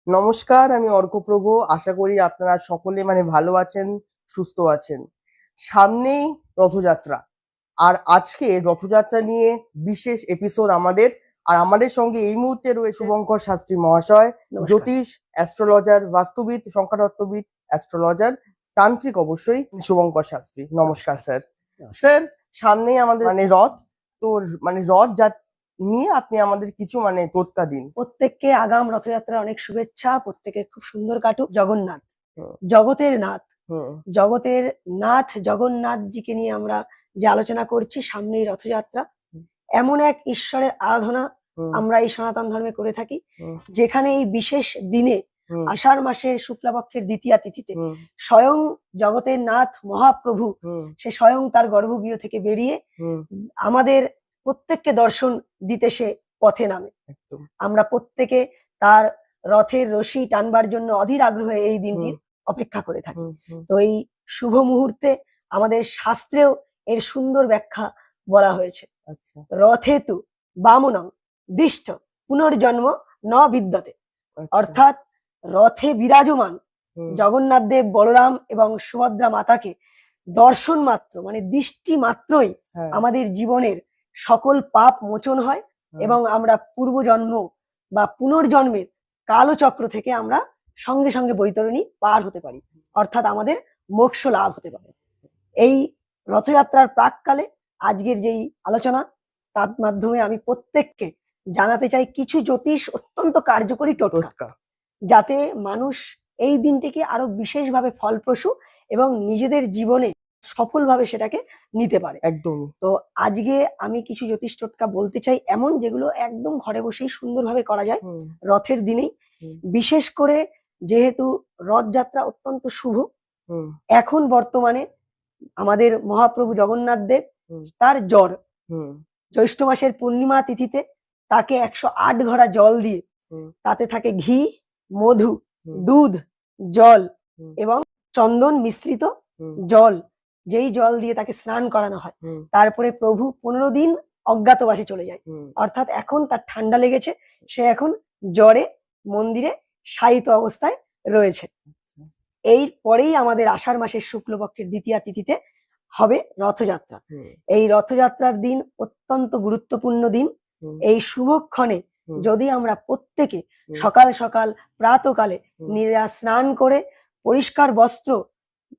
নমস্কার, আমি অর্কপ্রভ। আশা করি আপনারা সকলে ভালো আছেন, সুস্থ আছেন। সামনেই রথযাত্রা, আর আজকে রথযাত্রা নিয়ে বিশেষ এপিসোড আমাদের। আর আমাদের সঙ্গে এই মুহূর্তে রয়েছে শুভঙ্কর শাস্ত্রী মহাশয়, নমস্কার। জ্যোতিষ, অ্যাস্ট্রোলজার, বাস্তুবিদ, সংখ্যাতত্ত্ববিদ, অ্যাস্ট্রোলজার, তান্ত্রিক অবশ্যই শুভঙ্কর শাস্ত্রী। নমস্কার স্যার। স্যার, সামনেই আমাদের রথ, তো রথ নিয়ে আপনি আমাদের কিছু টোটকা দিন। প্রত্যেককে আগাম রথযাত্রার অনেক শুভেচ্ছা। প্রত্যেকে খুব সুন্দর কাটুক। জগন্নাথ, হুম, জগতের নাথ, হুম, জগতের নাথ জগন্নাথজিকে নিয়ে আমরা যে আলোচনা করছি, সামনেই রথযাত্রা। এমন এক ঈশ্বরের আরাধনা হুম, আমরা এই সনাতন ধর্মে করে থাকি, হুম, যেখানে এই বিশেষ দিনে হুম, আষাঢ় মাসের শুক্লাপক্ষের দ্বিতীয়া তিথিতে হুম, স্বয়ং জগতের নাথ মহাপ্রভু হুম, সে স্বয়ং তার গর্ভগৃহ থেকে বেরিয়ে হুম, আমাদের প্রত্যেককে দর্শন দিতে সে পথে নামে। একদম। আমরা প্রত্যেকে তার রথের রশি টানবার জন্য অধীর আগ্রহে এই দিনটির অপেক্ষা করে থাকি। হুম, হুম, তো এই শুভ মুহূর্তে আমাদের শাস্ত্রেও এর সুন্দর ব্যাখ্যা বলা হয়েছে। আচ্ছা, রথেতু বামনং দিষ্ট পুনর্জন্ম ন বিদ্যতে। আচ্ছা, অর্থাৎ রথে বিরাজমান হুম, জগন্নাথ দেব, বলরাম এবং সুভদ্রা মাতাকে দর্শন মাত্র দৃষ্টি মাত্রই হ্যাঁ, আমাদের জীবনের সকল পাপ মোচন হয় হ্যাঁ, এবং আমরা পূর্বজন্ম বা পুনর্জন্মের কালচক্র থেকে আমরা সঙ্গে সঙ্গে বৈতরণী পার হতে পারি, অর্থাৎ আমাদের মোক্ষ লাভ হতে পারে। এই রথযাত্রার প্রাককালে আজকের যেই আলোচনা, তার মাধ্যমে আমি প্রত্যেককে জানাতে চাই কিছু জ্যোতিষ অত্যন্ত কার্যকরী টোটকা, টোটকা। যাতে মানুষ এই দিনটিকে আরো বিশেষভাবে ফলপ্রসূ এবং নিজেদের জীবনে সফলভাবে সেটাকে নিতে পারে। একদমই। তো আজকে আমি কিছু জ্যোতিষ টোটকা বলতে চাই, এমন যেগুলো একদম ঘরে বসেই সুন্দরভাবে করা যায় হুম, রথের দিনেই। হুম, বিশেষ করে যেহেতু রথযাত্রা অত্যন্ত শুভ, হুম, এখন বর্তমানে আমাদের মহাপ্রভু জগন্নাথ দেব, হুম, তার জ্বর, হুম, জ্যৈষ্ঠ মাসের পূর্ণিমা তিথিতে তাকে 108 ঘড়া জল দিয়ে, হুম, তাতে থাকে ঘি, মধু, হুম, দুধ, জল হুম, এবং চন্দন মিশ্রিত হুম, জল, যেই জল দিয়ে তাকে স্নান করানো হয়। হুম, তারপরে প্রভু 15 দিন অজ্ঞাতবাসে চলে যায়। হুম, অর্থাৎ এখন তার ঠান্ডা লেগেছে, সে এখন জ্বরে মন্দিরে শায়িত অবস্থায় রয়েছে। আচ্ছা, এই পরেই আমাদের আষাঢ় মাসের শুক্লপক্ষের দ্বিতীয়া তিথিতে হবে রথযাত্রা। হুম, এই রথযাত্রার দিন অত্যন্ত গুরুত্বপূর্ণ দিন। হুম, এই শুভক্ষণে হুম, যদি আমরা প্রত্যেকে হুম, সকাল সকাল প্রাতকালে হুম, স্নান করে পরিষ্কার বস্ত্র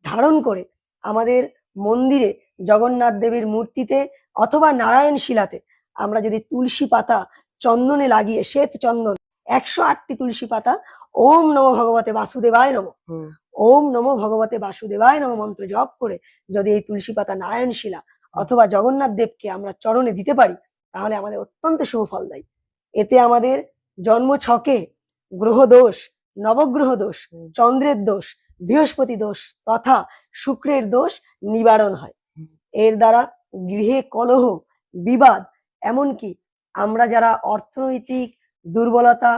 ধারণ করে আমাদের মন্দিরে জগন্নাথ দেবের মূর্তিতে অথবা নারায়ণ শিলাতে আমরা যদি তুলসী পাতা চন্দনে লাগিয়ে, শ্বেত চন্দন 108টি তুলসী পাতা ওম নমো ভগবতে বাসুদেবায় নমঃ, হুম, ওম নমো ভগবতে বাসুদেবায় নমঃ মন্ত্র জপ করে যদি এই তুলসী পাতা নারায়ণ শিলা অথবা জগন্নাথ দেবকে আমরা চরণে দিতে পারি, তাহলে আমাদের অত্যন্ত শুভ ফল দেয়। এতে আমাদের জন্ম ছকে গ্রহ দোষ, নবগ্রহ দোষ, হুম, চন্দ্রের দোষ, বৃহস্পতি দোষ তথা শুক্রের দোষ নিবারণ হয়। হুম, এর দ্বারা গৃহে কলহ, বিবাদ, এমনকি আমরা যারা অর্থনৈতিক দুর্বলতা,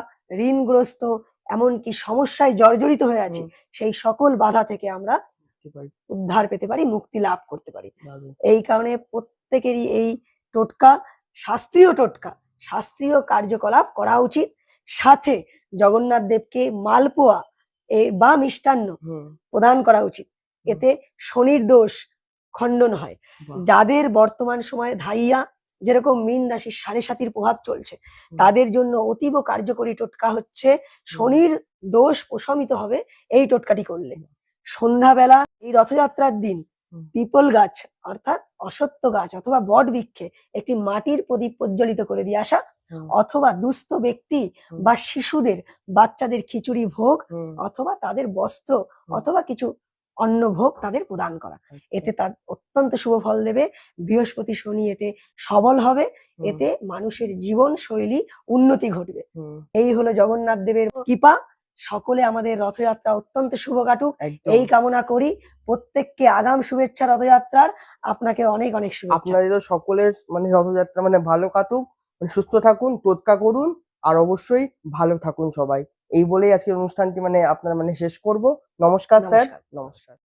ঋণগ্রস্ত, এমনকি সমস্যায় জর্জরিত হয়ে আছি, হুম, সেই সকল বাধা থেকে আমরা বুঝতে পারি। উদ্ধার পেতে পারি, মুক্তি লাভ করতে পারি। দারুণ। এই কারণে প্রত্যেকেরই এই টোটকা, শাস্ত্রীয় টোটকা, শাস্ত্রীয় কার্যকলাপ করা উচিত। সাথে জগন্নাথ দেবকে মালপোয়া বা মিষ্টান্ন হুম, প্রদান করা উচিত। হুম, এতে শনির দোষ খণ্ডন হয়। বাহ, যাদের বর্তমান সময়ে ধাইয়া, যেরকম মীন রাশির 7.5 প্রভাব চলছে, হুম, তাদের জন্য অতীব কার্যকরী টোটকা হচ্ছে হুম, শনির দোষ প্রশমিত হবে এই টোটকাটি করলে। সন্ধ্যাবেলা এই রথযাত্রার দিন হুম, পিপল গাছ অর্থাৎ অশ্বত্থ গাছ অথবা বট বৃক্ষে একটি মাটির প্রদীপ প্রজ্বলিত করে দিয়ে আসা, হুম, অথবা দুস্থ ব্যক্তি হুম, বা শিশুদের, বাচ্চাদের খিচুড়ি ভোগ হুম, অথবা তাদের বস্ত্র হুম, অথবা কিছু অন্ন ভোগ তাদের প্রদান করা। আচ্ছা, এতে তার অত্যন্ত শুভ ফল দেবে। বৃহস্পতি শনি এতে সবল হবে। হুম, এতে মানুষের জীবন শৈলী উন্নতি ঘটবে। হুম, এই হলো জগন্নাথ দেবের কৃপা। সকলে আমাদের রথযাত্রা অত্যন্ত শুভ কাটুক, একদম। এই কামনা করি। প্রত্যেককে আগাম শুভেচ্ছা রথযাত্রার। আপনাকে অনেক অনেক শুভেচ্ছা। আপনাদেরও সকলের রথযাত্রা ভালো কাটুক, সুস্থ থাকুন, টোটকা করুন, আর অবশ্যই ভালো থাকুন সবাই। এই বলেই আজকের অনুষ্ঠানটি আপনারা শেষ করব। নমস্কার স্যার। নমস্কার। নমস্কার।